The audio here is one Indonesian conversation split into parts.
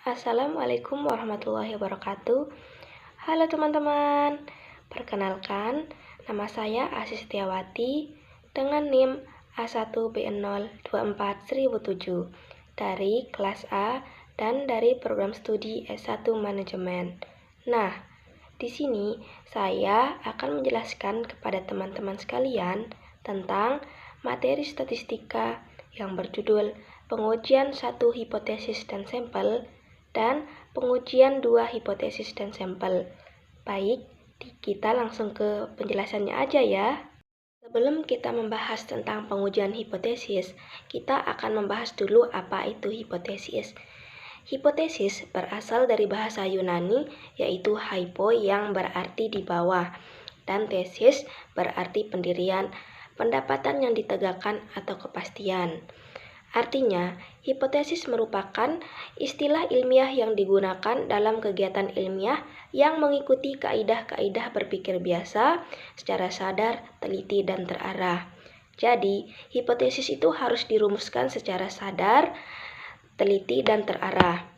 Assalamualaikum warahmatullahi wabarakatuh. Halo teman-teman, perkenalkan nama saya Asih Setiawati dengan NIM A1B0241007 dari kelas A dan dari program studi S1 Manajemen. Nah, di sini saya akan menjelaskan kepada teman-teman sekalian tentang materi statistika yang berjudul pengujian 1 hipotesis dan sampel dan pengujian 2 hipotesis dan sampel. Baik, kita langsung ke penjelasannya aja ya. Sebelum kita membahas tentang pengujian hipotesis, kita akan membahas dulu apa itu hipotesis. Hipotesis berasal dari bahasa Yunani, yaitu hypo yang berarti di bawah, dan tesis berarti pendirian, pendapatan yang ditegakkan atau kepastian. Artinya, hipotesis merupakan istilah ilmiah yang digunakan dalam kegiatan ilmiah yang mengikuti kaidah-kaidah berpikir biasa secara sadar, teliti, dan terarah. Jadi, hipotesis itu harus dirumuskan secara sadar, teliti, dan terarah.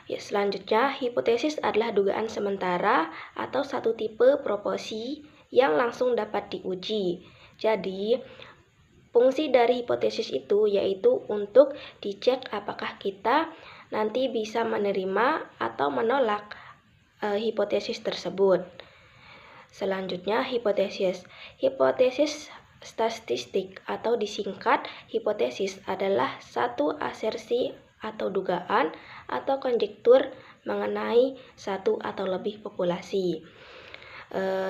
Ya, selanjutnya, hipotesis adalah dugaan sementara atau satu tipe proposi yang langsung dapat diuji. Jadi, fungsi dari hipotesis itu yaitu untuk dicek apakah kita nanti bisa menerima atau menolak hipotesis tersebut. Selanjutnya, hipotesis. Hipotesis statistik atau disingkat hipotesis adalah satu asersi atau dugaan atau konjektur mengenai satu atau lebih populasi.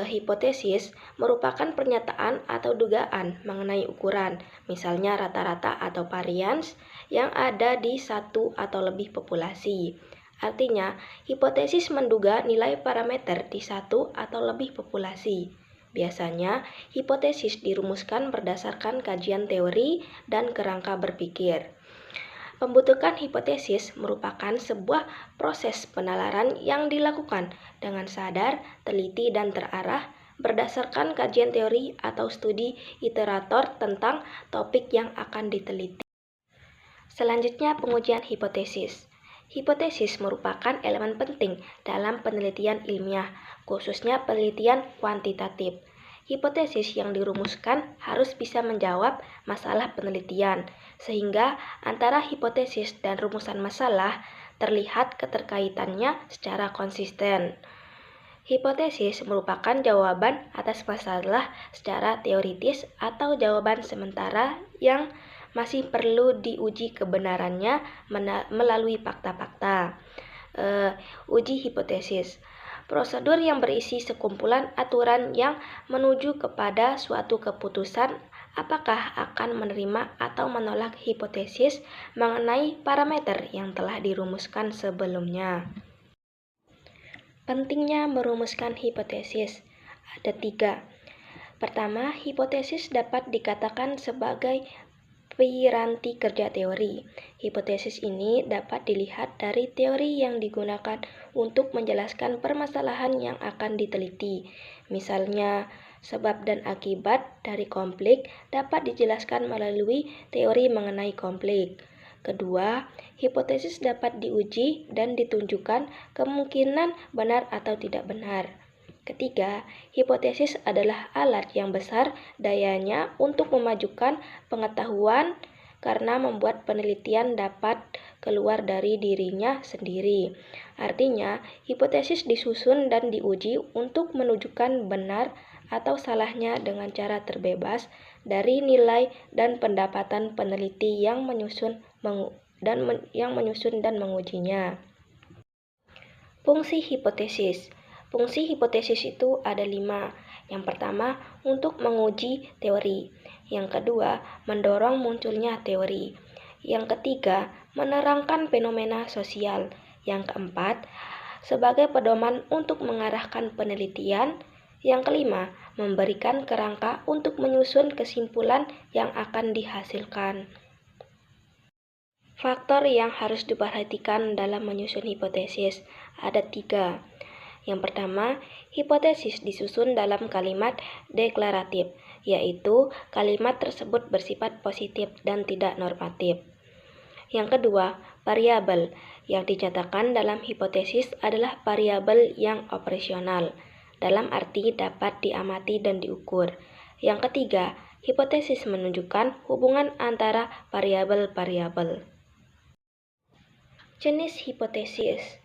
Hipotesis merupakan pernyataan atau dugaan mengenai ukuran, misalnya rata-rata atau varians yang ada di satu atau lebih populasi. Artinya, hipotesis menduga nilai parameter di satu atau lebih populasi. Biasanya, hipotesis dirumuskan berdasarkan kajian teori dan kerangka berpikir. Pembentukan hipotesis merupakan sebuah proses penalaran yang dilakukan dengan sadar, teliti, dan terarah berdasarkan kajian teori atau studi iterator tentang topik yang akan diteliti. Selanjutnya, pengujian hipotesis. Hipotesis merupakan elemen penting dalam penelitian ilmiah, khususnya penelitian kuantitatif. Hipotesis yang dirumuskan harus bisa menjawab masalah penelitian, sehingga antara hipotesis dan rumusan masalah terlihat keterkaitannya secara konsisten. Hipotesis merupakan jawaban atas masalah secara teoritis atau jawaban sementara yang masih perlu diuji kebenarannya melalui fakta-fakta. Uji hipotesis. Prosedur yang berisi sekumpulan aturan yang menuju kepada suatu keputusan apakah akan menerima atau menolak hipotesis mengenai parameter yang telah dirumuskan sebelumnya. Pentingnya merumuskan hipotesis. Ada 3. Pertama, hipotesis dapat dikatakan sebagai piranti kerja teori. Hipotesis ini dapat dilihat dari teori yang digunakan untuk menjelaskan permasalahan yang akan diteliti. Misalnya, sebab dan akibat dari konflik dapat dijelaskan melalui teori mengenai konflik. Kedua, hipotesis dapat diuji dan ditunjukkan kemungkinan benar atau tidak benar. Ketiga, hipotesis adalah alat yang besar dayanya untuk memajukan pengetahuan karena membuat penelitian dapat keluar dari dirinya sendiri. Artinya, hipotesis disusun dan diuji untuk menunjukkan benar atau salahnya dengan cara terbebas dari nilai dan pendapatan peneliti yang menyusun dan mengujinya. Fungsi hipotesis. Fungsi hipotesis itu ada 5. Yang pertama, untuk menguji teori. Yang kedua, mendorong munculnya teori. Yang ketiga, menerangkan fenomena sosial. Yang keempat, sebagai pedoman untuk mengarahkan penelitian. Yang kelima, memberikan kerangka untuk menyusun kesimpulan yang akan dihasilkan. Faktor yang harus diperhatikan dalam menyusun hipotesis ada 3. Yang pertama, hipotesis disusun dalam kalimat deklaratif, yaitu kalimat tersebut bersifat positif dan tidak normatif. Yang kedua, variabel. Yang dinyatakan dalam hipotesis adalah variabel yang operasional, dalam arti dapat diamati dan diukur. Yang ketiga, hipotesis menunjukkan hubungan antara variabel-variabel. Jenis hipotesis.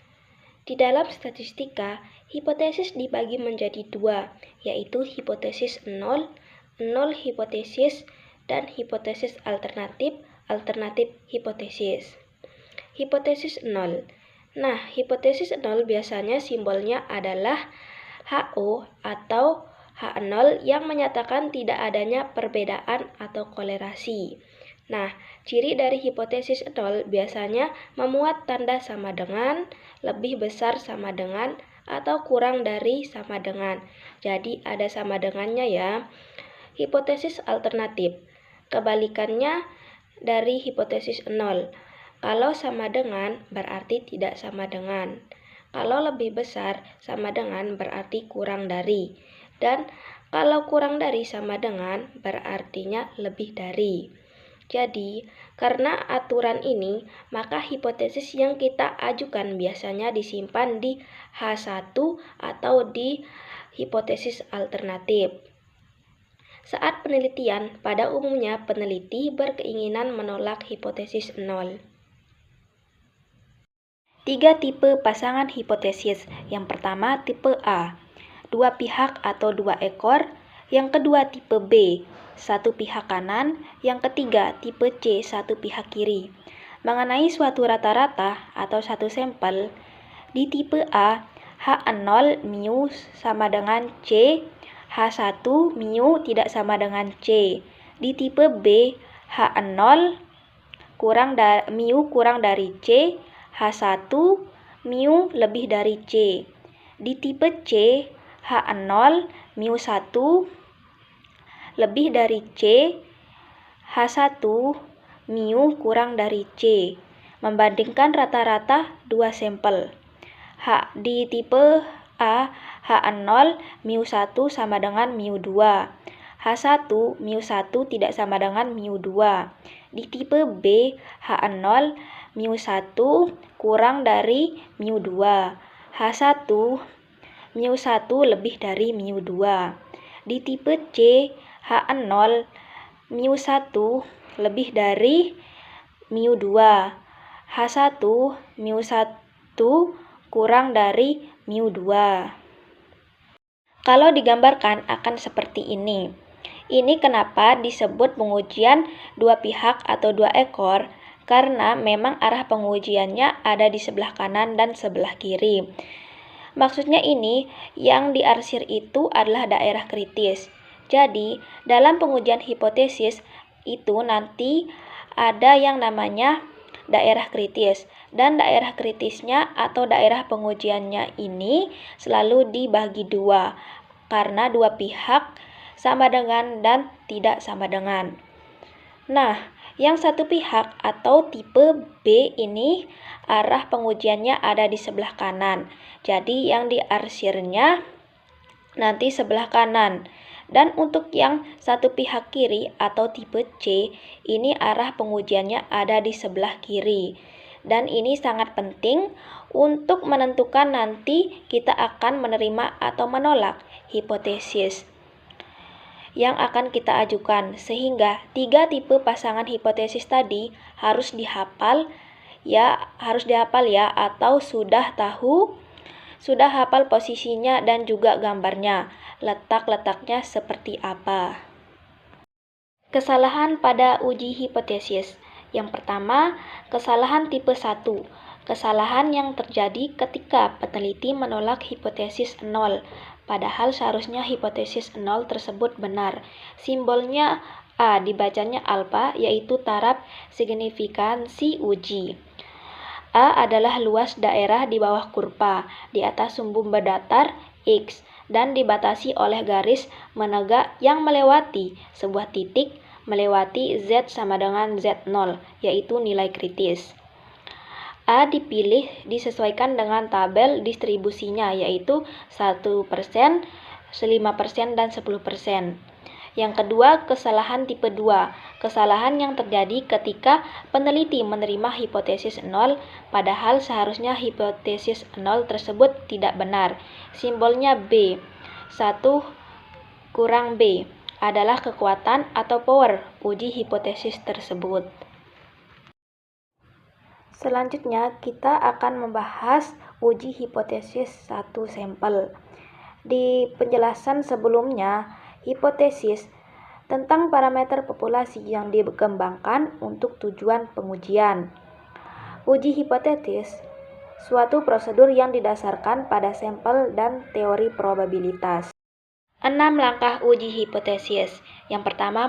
Di dalam statistika, hipotesis dibagi menjadi dua, yaitu hipotesis nol hipotesis, dan hipotesis alternatif hipotesis. Hipotesis nol. Nah, hipotesis nol biasanya simbolnya adalah HO atau H0 yang menyatakan tidak adanya perbedaan atau kolerasi. Nah, ciri dari hipotesis nol biasanya memuat tanda sama dengan, lebih besar sama dengan, atau kurang dari sama dengan. Jadi ada sama dengannya ya. Hipotesis alternatif. Kebalikannya dari hipotesis nol. Kalau sama dengan berarti tidak sama dengan. Kalau lebih besar sama dengan berarti kurang dari. Dan kalau kurang dari sama dengan berartinya lebih dari. Jadi, karena aturan ini, maka hipotesis yang kita ajukan biasanya disimpan di H1 atau di hipotesis alternatif. Saat penelitian, pada umumnya peneliti berkeinginan menolak hipotesis nol. 3 tipe pasangan hipotesis. Yang pertama tipe A, 2 pihak atau 2 ekor. Yang kedua tipe B, 1 pihak kanan. Yang ketiga tipe C, 1 pihak kiri. Mengenai suatu rata-rata atau satu sampel, di tipe A, H0 mu sama dengan C, H1 mu tidak sama dengan C. Di tipe B, H0 mu kurang dari C, H1 mu lebih dari C. Di tipe C, H0 mu 1 lebih dari C, H1 mu kurang dari C. Membandingkan rata-rata 2 sampel. Di tipe A, H0 mu 1 sama dengan mu 2. H1 mu 1 tidak sama dengan mu 2. Di tipe B, H0 mu 1 kurang dari mu 2. H1 mu 1 lebih dari mu 2. Di tipe C, H0 mu 1 lebih dari mu 2. H1 mu 1 kurang dari mu 2. Kalau digambarkan akan seperti ini. Ini kenapa disebut pengujian 2 pihak atau 2 ekor, karena memang arah pengujiannya ada di sebelah kanan dan sebelah kiri. Maksudnya ini, yang diarsir itu adalah daerah kritis. Jadi, dalam pengujian hipotesis itu nanti ada yang namanya daerah kritis. Dan daerah kritisnya atau daerah pengujiannya ini selalu dibagi dua, karena 2 pihak sama dengan dan tidak sama dengan. Nah, yang satu pihak atau tipe B ini arah pengujiannya ada di sebelah kanan. Jadi yang diarsirnya nanti sebelah kanan. Dan untuk yang satu pihak kiri atau tipe C, ini arah pengujiannya ada di sebelah kiri. Dan ini sangat penting untuk menentukan nanti kita akan menerima atau menolak hipotesis yang akan kita ajukan, sehingga 3 tipe pasangan hipotesis tadi harus dihafal ya, atau sudah hafal posisinya dan juga gambarnya, letak-letaknya seperti apa. Kesalahan pada uji hipotesis. Yang pertama, kesalahan tipe 1. Kesalahan yang terjadi ketika peneliti menolak hipotesis 0. Padahal seharusnya hipotesis 0 tersebut benar. Simbolnya A, dibacanya alfa, yaitu taraf signifikansi uji. A adalah luas daerah di bawah kurva, di atas sumbu berdatar X, dan dibatasi oleh garis menegak yang melewati sebuah titik melewati Z sama dengan Z0, yaitu nilai kritis. A dipilih disesuaikan dengan tabel distribusinya, yaitu 1%, 5%, dan 10%. Yang kedua, kesalahan tipe 2. Kesalahan yang terjadi ketika peneliti menerima hipotesis 0, padahal seharusnya hipotesis 0 tersebut tidak benar. Simbolnya B. 1 kurang B adalah kekuatan atau power uji hipotesis tersebut. Selanjutnya, kita akan membahas uji hipotesis satu sampel. Di penjelasan sebelumnya, hipotesis tentang parameter populasi yang dikembangkan untuk tujuan pengujian. Uji hipotesis, suatu prosedur yang didasarkan pada sampel dan teori probabilitas. 6 langkah uji hipotesis. Yang pertama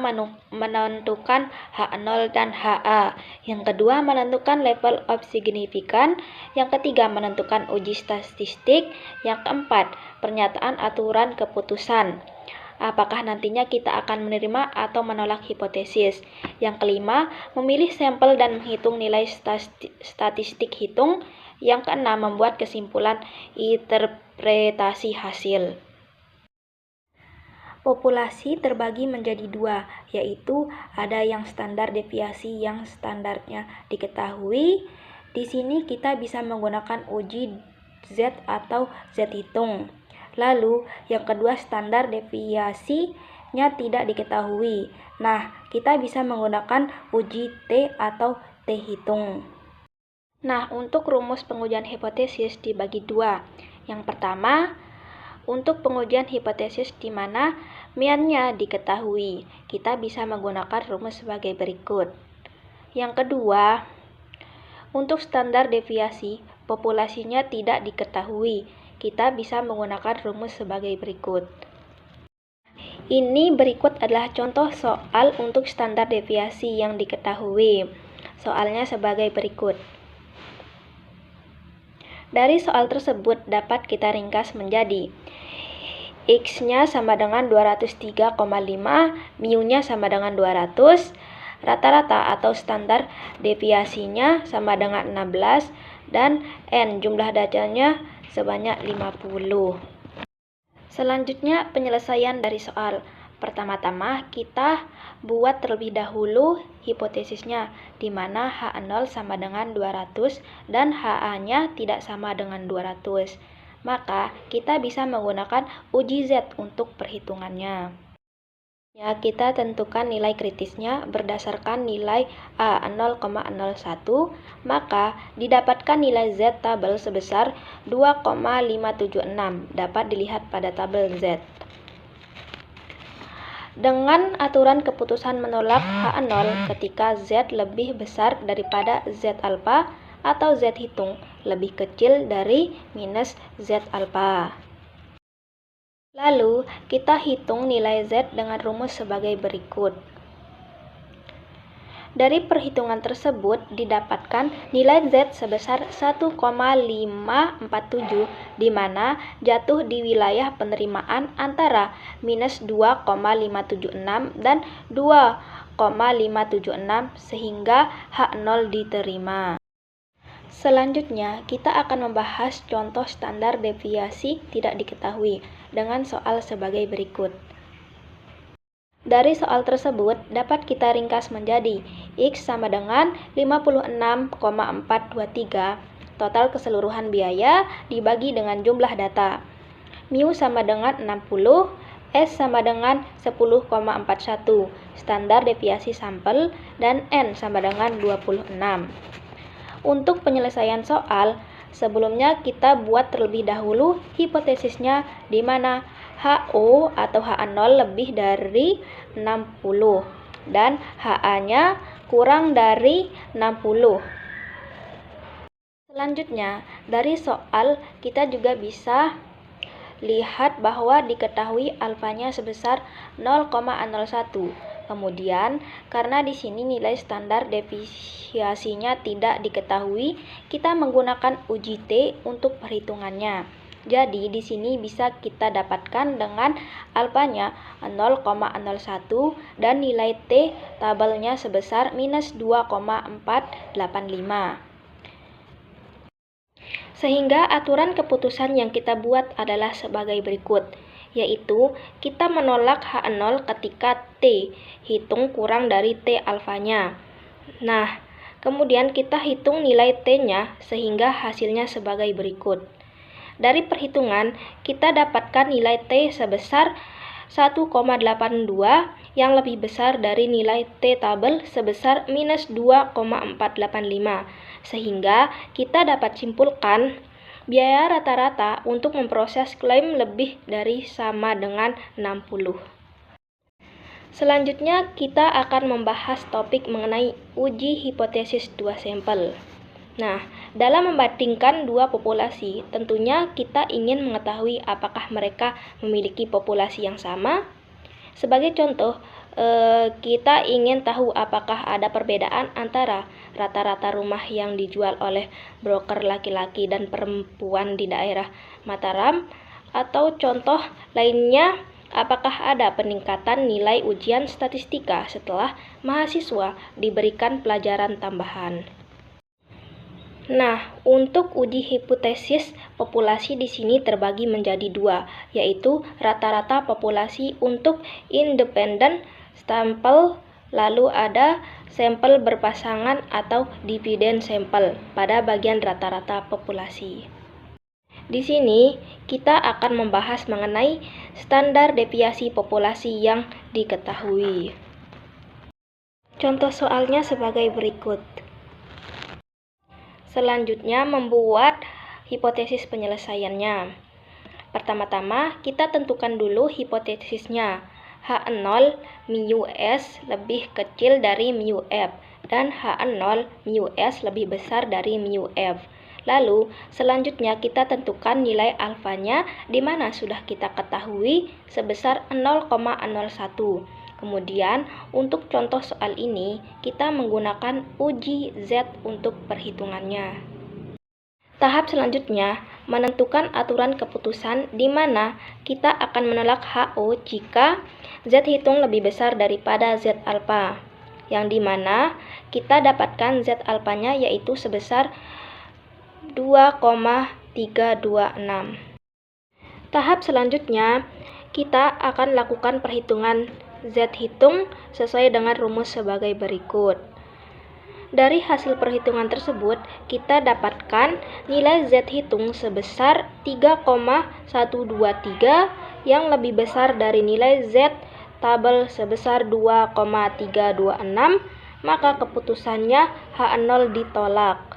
menentukan H0 dan HA. Yang kedua menentukan level of significance. Yang ketiga menentukan uji statistik. Yang keempat pernyataan aturan keputusan. Apakah nantinya kita akan menerima atau menolak hipotesis. Yang kelima memilih sampel dan menghitung nilai statistik hitung. Yang keenam membuat kesimpulan interpretasi hasil. Populasi terbagi menjadi dua, yaitu ada yang standar deviasi yang standarnya diketahui. Di sini kita bisa menggunakan uji Z atau Z hitung. Lalu yang kedua standar deviasinya tidak diketahui. Nah, kita bisa menggunakan uji T atau T hitung. Nah, untuk rumus pengujian hipotesis dibagi dua. Yang pertama, untuk pengujian hipotesis di mana mean-nya diketahui, kita bisa menggunakan rumus sebagai berikut. Yang kedua, untuk standar deviasi, populasinya tidak diketahui, kita bisa menggunakan rumus sebagai berikut. Ini berikut adalah contoh soal untuk standar deviasi yang diketahui. Soalnya sebagai berikut. Dari soal tersebut dapat kita ringkas menjadi X-nya sama dengan 203,5, mu-nya sama dengan 200, rata-rata atau standar deviasinya sama dengan 16, dan N jumlah datanya sebanyak 50. Selanjutnya penyelesaian dari soal. Pertama-tama kita buat terlebih dahulu hipotesisnya, di mana H0 sama dengan 200 dan HA-nya tidak sama dengan 200. Maka kita bisa menggunakan uji Z untuk perhitungannya. Ya, kita tentukan nilai kritisnya berdasarkan nilai A 0,01, maka didapatkan nilai Z tabel sebesar 2,576, dapat dilihat pada tabel Z. Dengan aturan keputusan menolak H0 ketika Z lebih besar daripada Z alpha atau Z hitung lebih kecil dari minus Z alpha. Lalu, kita hitung nilai Z dengan rumus sebagai berikut. Dari perhitungan tersebut didapatkan nilai Z sebesar 1,547, di mana jatuh di wilayah penerimaan antara minus 2,576 dan 2,576 sehingga H0 diterima. Selanjutnya, kita akan membahas contoh standar deviasi tidak diketahui dengan soal sebagai berikut. Dari soal tersebut dapat kita ringkas menjadi X sama dengan 56,423, total keseluruhan biaya dibagi dengan jumlah data. Mu sama dengan 60, S sama dengan 10,41, standar deviasi sampel, dan N sama dengan 26. Untuk penyelesaian soal, sebelumnya kita buat terlebih dahulu hipotesisnya di mana HO atau HA0 lebih dari 60 dan HA-nya kurang dari 60. Selanjutnya, dari soal kita juga bisa lihat bahwa diketahui alfanya sebesar 0,01. Kemudian, karena di sini nilai standar deviasinya tidak diketahui, kita menggunakan uji T untuk perhitungannya. Jadi, di sini bisa kita dapatkan dengan alfanya 0,01 dan nilai T tabelnya sebesar minus 2,485. Sehingga aturan keputusan yang kita buat adalah sebagai berikut, yaitu kita menolak H0 ketika T hitung kurang dari T alfanya. Nah, kemudian kita hitung nilai T-nya sehingga hasilnya sebagai berikut. Dari perhitungan, kita dapatkan nilai T sebesar 1,82 yang lebih besar dari nilai T tabel sebesar minus 2,485. Sehingga kita dapat simpulkan biaya rata-rata untuk memproses klaim lebih dari sama dengan 60. Selanjutnya kita akan membahas topik mengenai uji hipotesis dua sampel. Nah, dalam membandingkan dua populasi, tentunya kita ingin mengetahui apakah mereka memiliki populasi yang sama. Sebagai contoh, kita ingin tahu apakah ada perbedaan antara rata-rata rumah yang dijual oleh broker laki-laki dan perempuan di daerah Mataram, atau contoh lainnya, apakah ada peningkatan nilai ujian statistika setelah mahasiswa diberikan pelajaran tambahan. Nah, untuk uji hipotesis populasi di sini terbagi menjadi dua, yaitu rata-rata populasi untuk independen sampel, lalu ada sampel berpasangan atau dividen sampel pada bagian rata-rata populasi. Di sini kita akan membahas mengenai standar deviasi populasi yang diketahui. Contoh soalnya sebagai berikut. Selanjutnya, membuat hipotesis penyelesaiannya. Pertama-tama, kita tentukan dulu hipotesisnya. H0 mu S lebih kecil dari mu F dan H0 mu S lebih besar dari mu F. Lalu, selanjutnya kita tentukan nilai alfanya di mana sudah kita ketahui sebesar 0,01. Kemudian, untuk contoh soal ini, kita menggunakan uji Z untuk perhitungannya. Tahap selanjutnya, menentukan aturan keputusan di mana kita akan menolak HO jika Z hitung lebih besar daripada Z alfa, yang di mana kita dapatkan Z alfanya yaitu sebesar 2,326. Tahap selanjutnya, kita akan lakukan perhitungan Z hitung sesuai dengan rumus sebagai berikut. Dari hasil perhitungan tersebut, kita dapatkan nilai Z hitung sebesar 3,123 yang lebih besar dari nilai Z tabel sebesar 2,326, maka keputusannya H0 ditolak.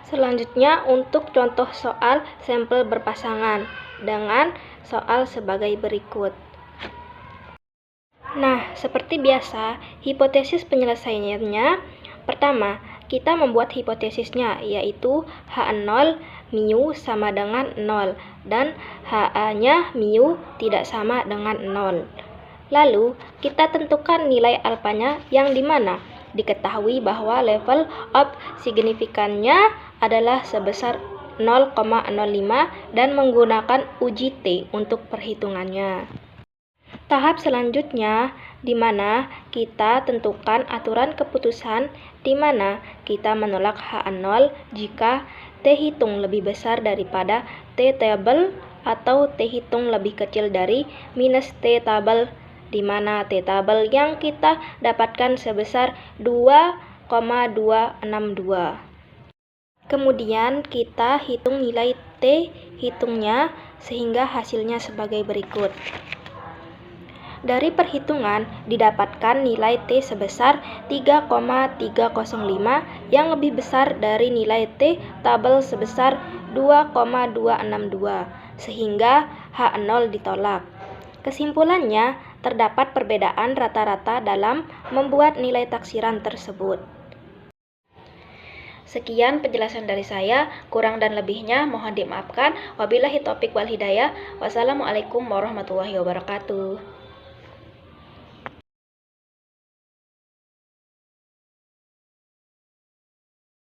Selanjutnya, untuk contoh soal sampel berpasangan dengan soal sebagai berikut. Nah, seperti biasa, hipotesis penyelesaiannya, pertama, kita membuat hipotesisnya, yaitu H0 mu sama dengan 0, dan HA-nya mu tidak sama dengan 0. Lalu, kita tentukan nilai alfanya yang dimana diketahui bahwa level of signifikannya adalah sebesar 0,05 dan menggunakan uji T untuk perhitungannya. Tahap selanjutnya, di mana kita tentukan aturan keputusan di mana kita menolak H0 jika T hitung lebih besar daripada T tabel atau T hitung lebih kecil dari minus T tabel, di mana T tabel yang kita dapatkan sebesar 2,262. Kemudian kita hitung nilai T hitungnya sehingga hasilnya sebagai berikut. Dari perhitungan didapatkan nilai T sebesar 3,305 yang lebih besar dari nilai T tabel sebesar 2,262, sehingga H0 ditolak. Kesimpulannya, terdapat perbedaan rata-rata dalam membuat nilai taksiran tersebut. Sekian penjelasan dari saya, kurang dan lebihnya mohon dimaafkan. Wabillahi taufiq wal hidayah. Wassalamualaikum warahmatullahi wabarakatuh.